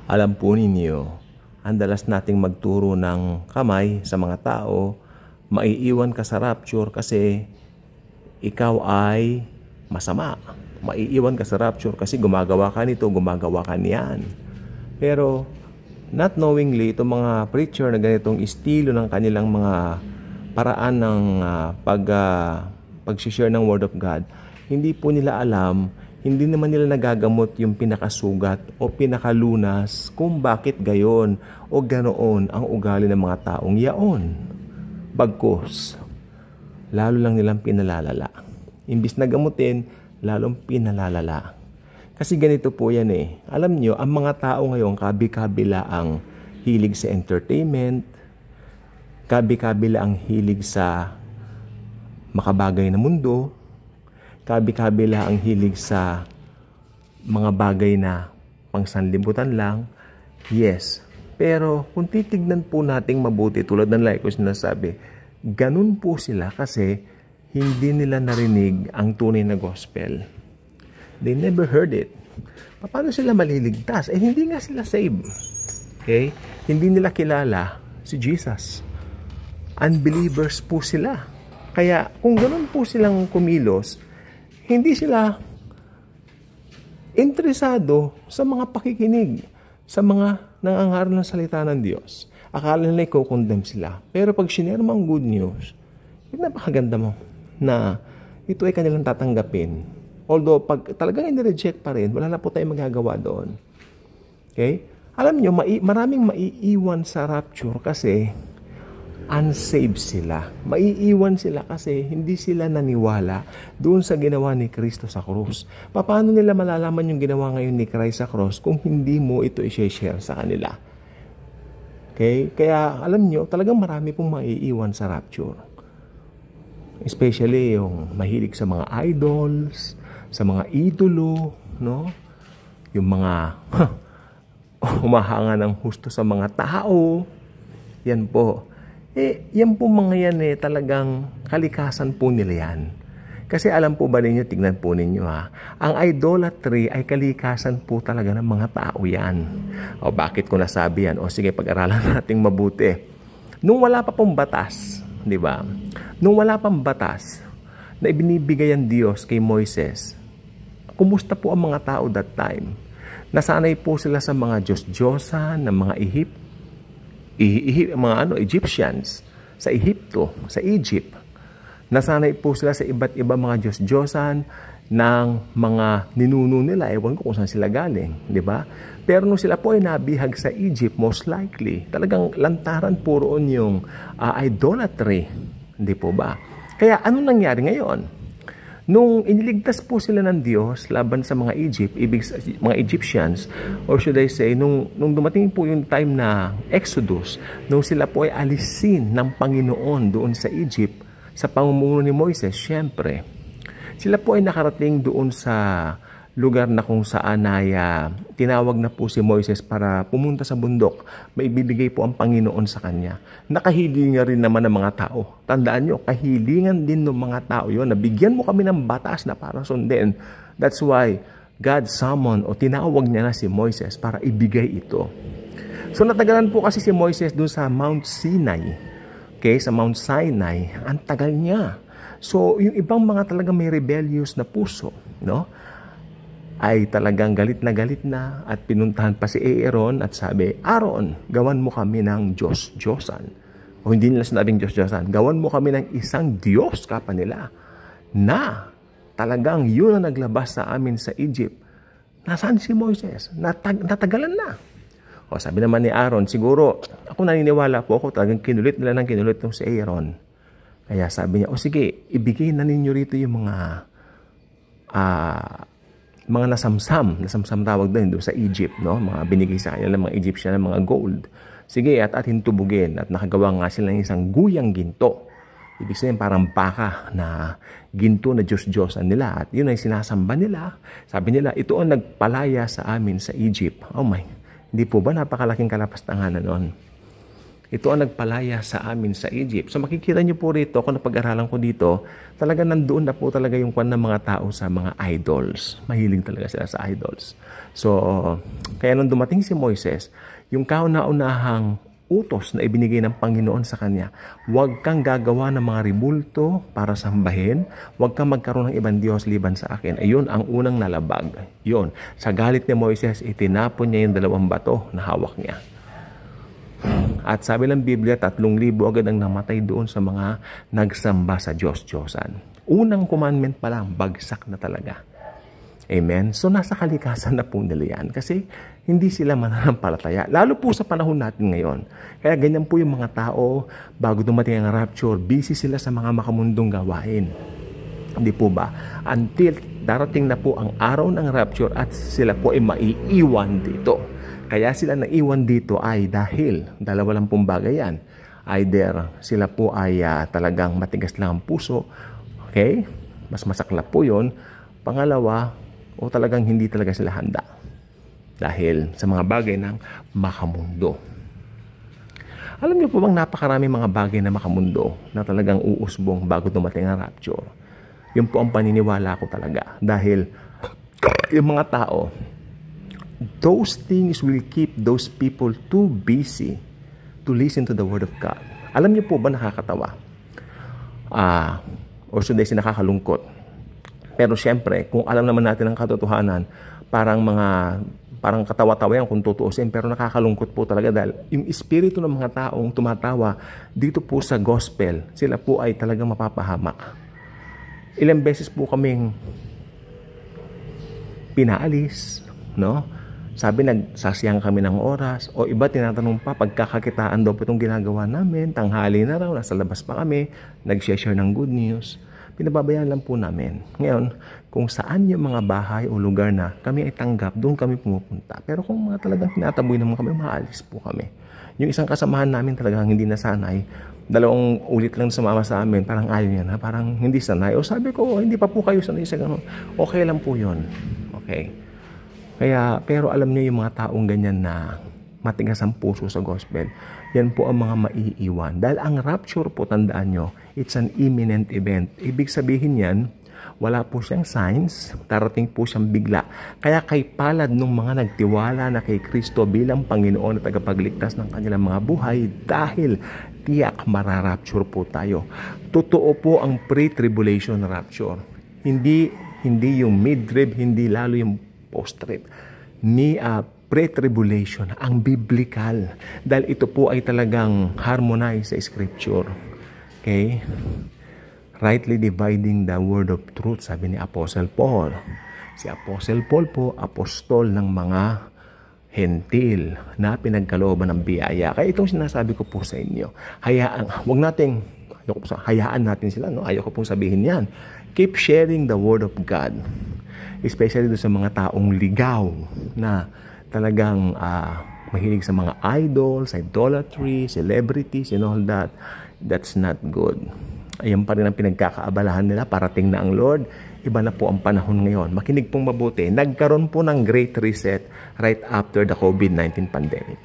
Alam po ninyo, ang dalas nating magturo ng kamay sa mga tao, maiiwan ka sa rapture kasi ikaw ay masama. Maiiwan ka sa rapture kasi gumagawa ka nito, gumagawa ka niyan. Pero, not knowingly, itong mga preacher na ganitong estilo ng kanilang mga paraan ng pag-share ng Word of God, hindi po nila alam, hindi naman nila nagagamot yung pinakasugat o pinakalunas kung bakit gayon o ganoon ang ugali ng mga taong yaon. Bagkus, lalo lang nilang pinalalala. Imbis na gamutin, lalong pinalalala. Kasi ganito po yan eh. Alam nyo, ang mga tao ngayon, kabi-kabila ang hilig sa entertainment, kabi-kabila ang hilig sa makabagay na mundo, kabi-kabila ang hilig sa mga bagay na pangsanlibutan lang. Yes. Pero kung titignan po nating mabuti, tulad ng like ko sinasabi, ganun po sila kasi hindi nila narinig ang tunay na gospel. They never heard it. Paano sila maliligtas? Hindi nga sila saved. Okay? Hindi nila kilala si Jesus. Unbelievers po sila. Kaya kung ganun po silang kumilos, hindi sila interesado sa mga pakikinig, sa mga nangangaral ng salita ng Diyos. Akala nila i-condemn sila. Pero pag sinare mo ang good news, napakaganda mo na ito ay kanilang tatanggapin. Although, pag talagang in-reject pa rin, wala na po tayong magagawa doon. Okay? Alam nyo, maraming maiiwan sa rapture kasi unsaved sila. Maiiwan sila kasi hindi sila naniwala doon sa ginawa ni Kristo sa krus. Paano nila malalaman yung ginawa ngayon ni Christ sa krus kung hindi mo ito i-share sa kanila? Okay? Kaya alam nyo, talagang marami pong maiiwan sa rapture. Especially yung mahilig sa mga idols, sa mga idolo, no? Yung mga humahanga ng husto sa mga tao. Yan po. Yan po mga yan talagang kalikasan po nila yan. Kasi alam po ba ninyo, tignan po ninyo ha, ang idolatry ay kalikasan po talaga ng mga tao yan. O bakit ko nasabi yan? O sige, pag-aralan nating mabuti. Nung wala pa pong batas, di ba? Nung wala pang batas na ibinibigay ang Diyos kay Moises, kumusta po ang mga tao that time? Nasanay po sila sa mga Diyos-Diyosan, ng mga Egyptians, sa Ehipto, sa Egypt. Nasanay po sila sa iba't iba mga Diyos-Diyosan ng mga ninuno nila. Ewan ko kung saan sila galing, di ba? Pero nung sila po ay nabihag sa Egypt, most likely, talagang lantaran po roon yung idolatry. Hindi po ba? Kaya ano nangyari ngayon? Nung iniligtas po sila ng Diyos laban sa mga mga Egyptians, or should I say, nung dumating po yung time na Exodus, nung sila po ay alisin ng Panginoon doon sa Egypt, sa pamumuno ni Moises, syempre, sila po ay nakarating doon sa lugar na kung saan ay tinawag na po si Moises para pumunta sa bundok. May ibibigay po ang Panginoon sa kanya. Nakahilingan rin naman ng mga tao. Tandaan nyo, kahilingan din ng mga tao yun. Nabigyan mo kami ng batas na para sundin. That's why God summoned o tinawag niya na si Moises para ibigay ito. So natagalan po kasi si Moises doon sa Mount Sinai. Okay, sa Mount Sinai, ang tagal niya. So yung ibang mga talaga may rebellious na puso, no? Ay talagang galit na at pinuntahan pa si Aaron at sabi, Aaron, gawan mo kami ng Diyos-Diyosan. O hindi nila sinabing Diyos-Diyosan, gawan mo kami ng isang Diyos kapa nila na talagang yun ang naglabas sa amin sa Egypt. Nasaan si Moises? Natagalan na. O sabi naman ni Aaron, siguro, ako naniniwala po ako, talagang kinulit nila ng kinulit ng si Aaron. Kaya sabi niya, o sige, ibigay na ninyo rito yung mga nasamsam tawag doon sa Egypt, no? Mga binigay sa kanila ng mga Egyptian ng mga gold. Sige, at hintubugin at nakagawa nga sila ng isang guyang ginto. Ibig sabihin parang baka na ginto na Diyos-Diyosan nila at yun ay sinasamba nila. Sabi nila, ito ang nagpalaya sa amin sa Egypt. Oh my, hindi po ba napakalaking kalapastangan na noon? Ito ang nagpalaya sa amin sa Egypt. So makikita niyo po rito, kung napag-aralan ko dito, talaga nandoon na po talaga yung kwan ng mga tao sa mga idols. Mahilig talaga sila sa idols. So, kaya nung dumating si Moises, yung kauna-unahang utos na ibinigay ng Panginoon sa kanya, huwag kang gagawa ng mga ribulto para sambahin, huwag kang magkaroon ng ibang Diyos liban sa akin. Ayun ang unang nalabag. Yun. Sa galit ni Moises, itinapon niya yung 2 bato na hawak niya. At sabi ng Biblia, 3,000 agad ang namatay doon sa mga nagsamba sa Diyos-Diyosan. Unang commandment pa lang, bagsak na talaga. Amen? So nasa kalikasan na po nila yan kasi hindi sila mananampalataya. Lalo po sa panahon natin ngayon. Kaya ganyan po yung mga tao, bago dumating ang rapture, busy sila sa mga makamundong gawain. Hindi po ba? Until darating na po ang araw ng rapture at sila po ay maiiwan dito. Kaya sila naiwan dito ay dahil dalawa lang pong bagay yan. Either sila po ay talagang matigas lang ang puso, okay? Mas masaklap po yun. Pangalawa, o talagang hindi talaga sila handa. Dahil sa mga bagay ng makamundo. Alam niyo po bang napakarami mga bagay na makamundo na talagang uusbong bago dumating ang rapture? Yun po ang paniniwala ko talaga. Dahil yung mga tao, those things will keep those people too busy to listen to the Word of God. Alam niyo po ba nakakatawa? Or should I say nakakalungkot? Pero syempre, kung alam naman natin ang katotohanan, parang katawa-tawa yan kung tutuusin, pero nakakalungkot po talaga dahil yung espiritu ng mga taong tumatawa dito po sa gospel, sila po ay talagang mapapahamak. Ilang beses po kaming pinaalis, no? Sabi, nagsasiyang kami ng oras. O iba, tinatanong pa, pagkakakitaan daw po itong ginagawa namin. Tanghali na raw, nasa labas pa kami. Nag-share ng good news. Pinababayaan lang po namin. Ngayon, kung saan yung mga bahay o lugar na kami ay tanggap, doon kami pumupunta. Pero kung mga talagang tinataboy naman kami, maalis po kami. Yung isang kasamahan namin talagang hindi nasanay, 2 ulit lang sumama sa amin, parang ayaw niya na, parang hindi sanay. O sabi ko, hindi pa po kayo sanay sa ganun. Okay lang po yun. Okay. Kaya, pero alam niyo yung mga taong ganyan na matigas ang puso sa gospel, yan po ang mga maiiwan. Dahil ang rapture po, tandaan nyo, it's an imminent event. Ibig sabihin yan, wala po siyang signs, darating po siyang bigla. Kaya kay palad nung mga nagtiwala na kay Kristo bilang Panginoon at tagapagligtas ng kanilang mga buhay, dahil tiyak mararapture po tayo. Totoo po ang pre-tribulation rapture. Hindi yung mid-trib, hindi lalo yung post-trib, ni pre-tribulation, ang biblical. Dahil ito po ay talagang harmonize sa scripture. Okay? Rightly dividing the word of truth, sabi ni Apostle Paul. Si Apostle Paul po, apostol ng mga hentil na pinagkalooban ng biyaya. Kaya itong sinasabi ko po sa inyo, hayaan natin sila, no? Ayoko pong sabihin yan. Keep sharing the word of God. Especially doon sa mga taong ligaw na talagang mahilig sa mga idols, idolatry, celebrities, and all that. That's not good. Ayan pa rin ang pinagkakaabalahan nila. Parating na ang Lord. Iba na po ang panahon ngayon. Makinig pong mabuti. Nagkaroon po ng great reset right after the COVID-19 pandemic.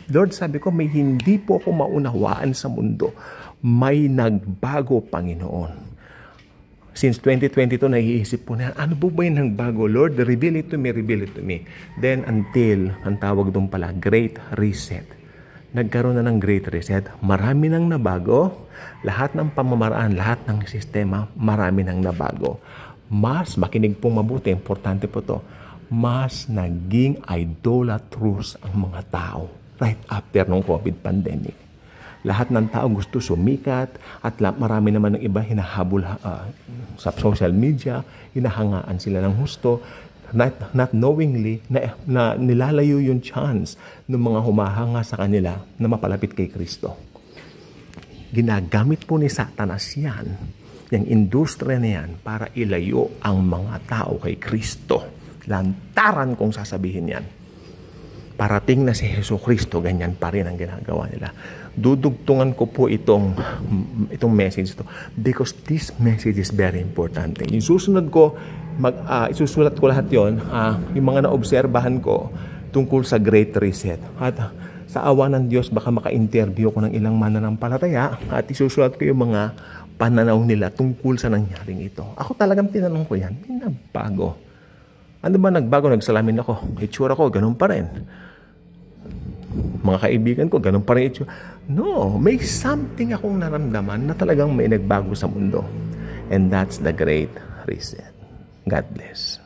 Lord, sabi ko, may hindi po ako maunawaan sa mundo. May nagbago, Panginoon. Since 2022, naiisip po na, ano po ba yung nagbago? Lord, reveal it to me, reveal it to me. Then until, ang tawag doon pala, Great Reset. Nagkaroon na ng Great Reset. Marami nang nabago. Lahat ng pamamaraan, lahat ng sistema, marami nang nabago. Mas, makinig pong mabuti, importante po to, mas naging idolatrous ang mga tao right after ng COVID pandemic. Lahat ng tao gusto sumikat at marami naman ng iba hinahabol sa social media, hinahangaan sila ng husto, not knowingly na nilalayo yung chance ng mga humahanga sa kanila na mapalapit kay Kristo. Ginagamit po ni Satanas yan, yung industriya na yan, para ilayo ang mga tao kay Kristo. Lantaran kung sasabihin yan. Parating na si Jesucristo, ganyan pa rin ang ginagawa nila. Dudugtungan ko po itong message ito because this message is very important. Yung susunod ko, isusulat ko lahat yon, yung mga naobserbahan ko tungkol sa Great Reset. At Sa awa ng Diyos, baka maka-interview ko ng ilang mananampalataya at isusulat ko yung mga pananaw nila tungkol sa nangyaring ito. Ako talagang tinanong ko yan, may nagbago. Ano ba nagbago? Nagsalamin ako. Itsura ko, ganun pa rin. Mga kaibigan ko, ganun pa rin itsura. No, may something akong naramdaman na talagang may nagbago sa mundo. And that's the great reason. God bless.